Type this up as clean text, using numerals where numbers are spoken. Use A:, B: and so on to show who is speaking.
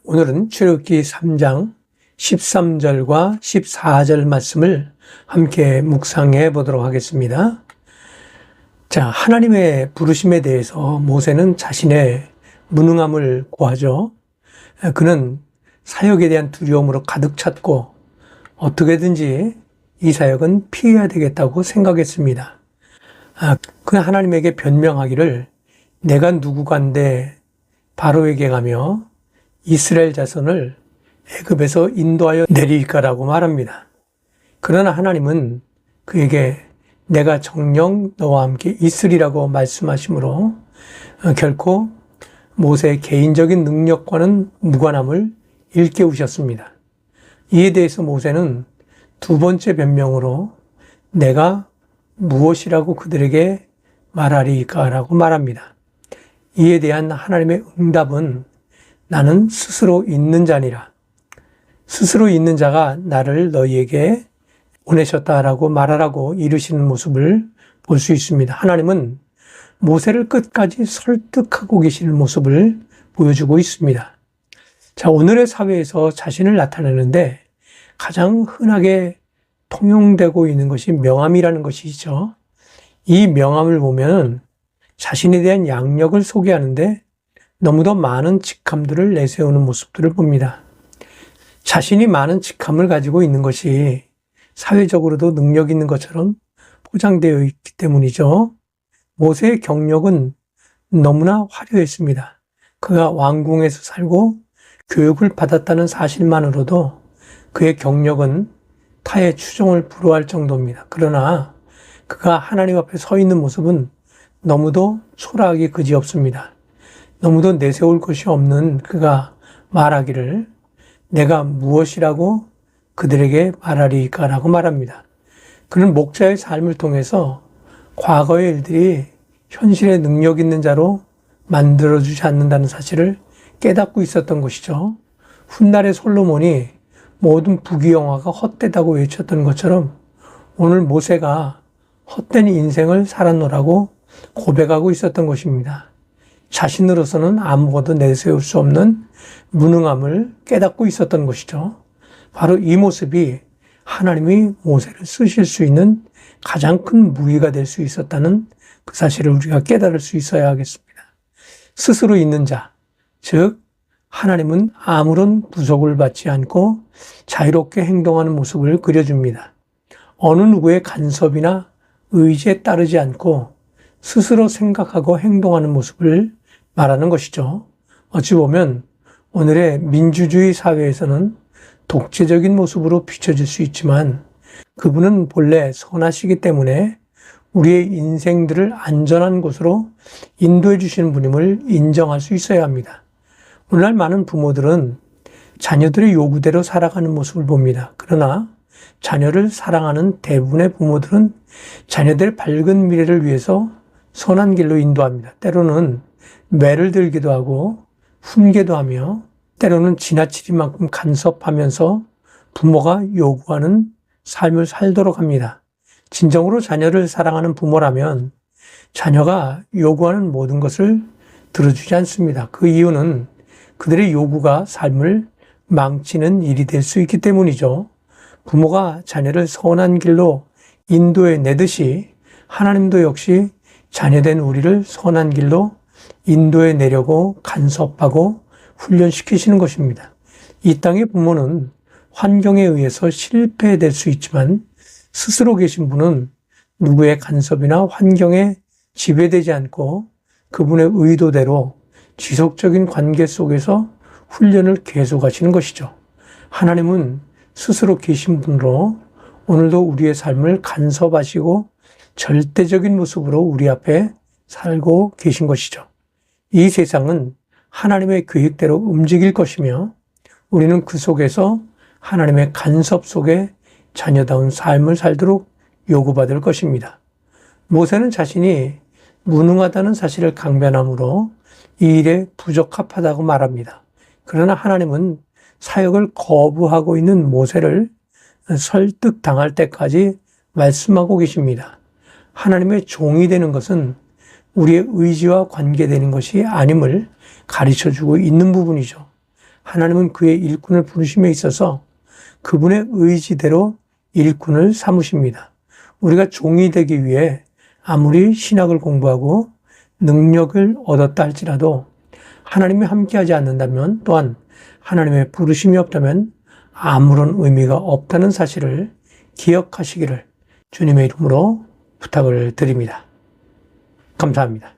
A: 오늘은 출애굽기 3장 13절과 14절 말씀을 함께 묵상해 보도록 하겠습니다. 자, 하나님의 부르심에 대해서 모세는 자신의 무능함을 고하죠. 그는 사역에 대한 두려움으로 가득 찼고 어떻게든지 이 사역은 피해야 되겠다고 생각했습니다. 그 하나님에게 변명하기를 내가 누구간데 바로에게 가며 이스라엘 자손을 애굽에서 인도하여 내리일까라고 말합니다. 그러나 하나님은 그에게 내가 정녕 너와 함께 있으리라고 말씀하시므로 결코 모세의 개인적인 능력과는 무관함을 일깨우셨습니다. 이에 대해서 모세는 두 번째 변명으로 내가 무엇이라고 그들에게 말하리까라고 말합니다. 이에 대한 하나님의 응답은 나는 스스로 있는 자니라. 스스로 있는 자가 나를 너희에게 보내셨다라고 말하라고 이르시는 모습을 볼 수 있습니다. 하나님은 모세를 끝까지 설득하고 계시는 모습을 보여주고 있습니다. 자, 오늘의 사회에서 자신을 나타내는데 가장 흔하게 통용되고 있는 것이 명함이라는 것이죠. 이 명함을 보면 자신에 대한 양력을 소개하는데 너무도 많은 직함들을 내세우는 모습들을 봅니다. 자신이 많은 직함을 가지고 있는 것이 사회적으로도 능력 있는 것처럼 포장되어 있기 때문이죠. 모세의 경력은 너무나 화려했습니다. 그가 왕궁에서 살고 교육을 받았다는 사실만으로도 그의 경력은 타의 추종을 불허할 정도입니다. 그러나 그가 하나님 앞에 서 있는 모습은 너무도 초라하기 그지없습니다. 너무도 내세울 것이 없는 그가 말하기를 내가 무엇이라고 그들에게 말하리까라고 말합니다. 그는 목자의 삶을 통해서 과거의 일들이 현실의 능력 있는 자로 만들어주지 않는다는 사실을 깨닫고 있었던 것이죠. 훗날의 솔로몬이 모든 부귀영화가 헛되다고 외쳤던 것처럼 오늘 모세가 헛된 인생을 살았노라고 고백하고 있었던 것입니다. 자신으로서는 아무것도 내세울 수 없는 무능함을 깨닫고 있었던 것이죠. 바로 이 모습이 하나님이 모세를 쓰실 수 있는 가장 큰 무기가 될 수 있었다는 그 사실을 우리가 깨달을 수 있어야 하겠습니다. 스스로 있는 자, 즉 하나님은 아무런 부속을 받지 않고 자유롭게 행동하는 모습을 그려줍니다. 어느 누구의 간섭이나 의지에 따르지 않고 스스로 생각하고 행동하는 모습을 말하는 것이죠. 어찌 보면 오늘의 민주주의 사회에서는 독재적인 모습으로 비춰질 수 있지만 그분은 본래 선하시기 때문에 우리의 인생들을 안전한 곳으로 인도해 주시는 분임을 인정할 수 있어야 합니다. 오늘날 많은 부모들은 자녀들의 요구대로 살아가는 모습을 봅니다. 그러나 자녀를 사랑하는 대부분의 부모들은 자녀들의 밝은 미래를 위해서 선한 길로 인도합니다. 때로는 매를 들기도 하고 훈계도 하며 때로는 지나치리만큼 간섭하면서 부모가 요구하는 삶을 살도록 합니다. 진정으로 자녀를 사랑하는 부모라면 자녀가 요구하는 모든 것을 들어주지 않습니다. 그 이유는 그들의 요구가 삶을 망치는 일이 될 수 있기 때문이죠. 부모가 자녀를 선한 길로 인도해 내듯이 하나님도 역시 자녀된 우리를 선한 길로 인도해 내려고 간섭하고 훈련시키시는 것입니다. 이 땅의 부모는 환경에 의해서 실패될 수 있지만 스스로 계신 분은 누구의 간섭이나 환경에 지배되지 않고 그분의 의도대로 지속적인 관계 속에서 훈련을 계속하시는 것이죠. 하나님은 스스로 계신 분으로 오늘도 우리의 삶을 간섭하시고 절대적인 모습으로 우리 앞에 살고 계신 것이죠. 이 세상은 하나님의 계획대로 움직일 것이며 우리는 그 속에서 하나님의 간섭 속에 자녀다운 삶을 살도록 요구받을 것입니다. 모세는 자신이 무능하다는 사실을 강변함으로 이 일에 부적합하다고 말합니다. 그러나 하나님은 사역을 거부하고 있는 모세를 설득당할 때까지 말씀하고 계십니다. 하나님의 종이 되는 것은 우리의 의지와 관계되는 것이 아님을 가르쳐주고 있는 부분이죠. 하나님은 그의 일꾼을 부르심에 있어서 그분의 의지대로 일꾼을 삼으십니다. 우리가 종이 되기 위해 아무리 신학을 공부하고 능력을 얻었다 할지라도 하나님이 함께하지 않는다면, 또한 하나님의 부르심이 없다면 아무런 의미가 없다는 사실을 기억하시기를 주님의 이름으로 부탁을 드립니다. 감사합니다.